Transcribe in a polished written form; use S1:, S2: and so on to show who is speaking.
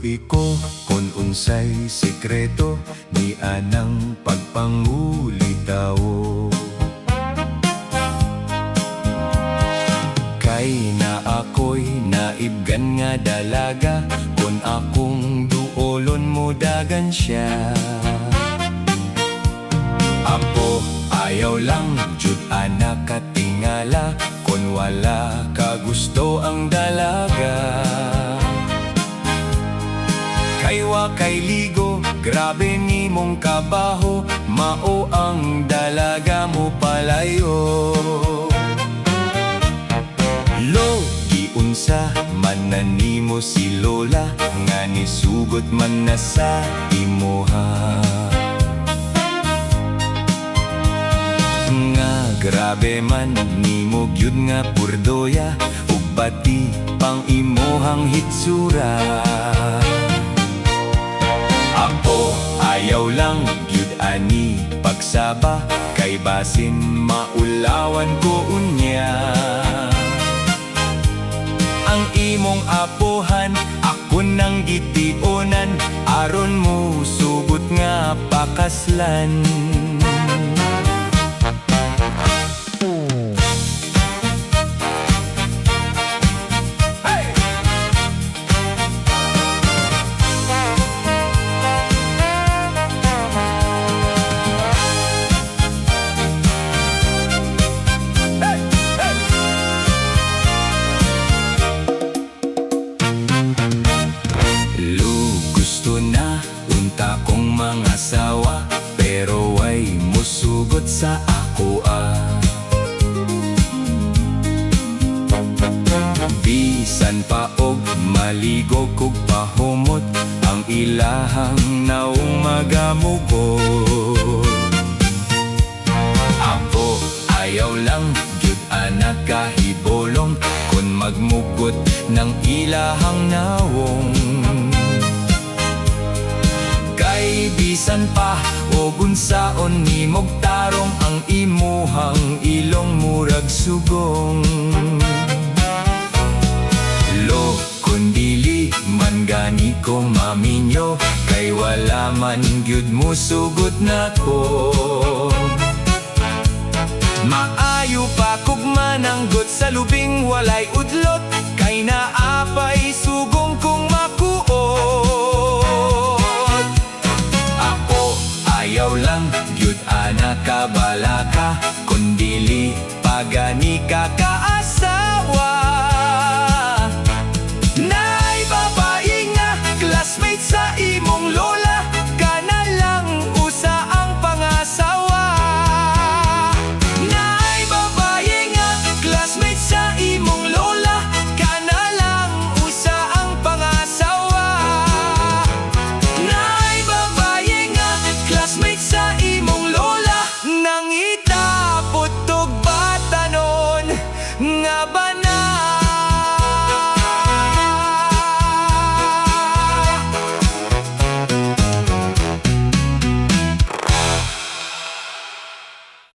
S1: Lubi ko kung unsay sekreto ni anang pagpangulitaw. Kay na ako'y naibgan nga dalaga, kung akong duolon mo dagan siya. Apo, ayaw lang jud anak katingala, kung wala ka gusto ang dalaga. Kay wa kay ligo, grabe ni mong kabaho, mao ang dalaga mo palayo. Lo, giunsa man na nimo si Lola, nga nisugot man na sa imuha. Nga grabe man nimo gyud nga purdoya, ug bati pang imuhang hitsura. Apo, ayaw lang gyud ani pagsaba, kay basin maulawan ko unya. Ang imong apohan, ako nang gitionan, aron mo sugot nga pakaslan. Mga sawa, pero way musugot sa ako Bisan pa og maligo kog pahumot, ang ilahang naong magamugot. Apo, ayaw lang gyud anak kahibolong, kun magmugot ng ilahang nawong. Kay bisan pa o gunsaon ni mogtarong, ang imuhang ilong murag sugong. Lo, kun dili man gani ko maminyo, kay wala man gyud mo sugot nako. Maayo pa kog mananggot sa lubing walay udlot, kay naapay sugong kong ayaw lang gyud anak kabalaka, kun dili pagani ka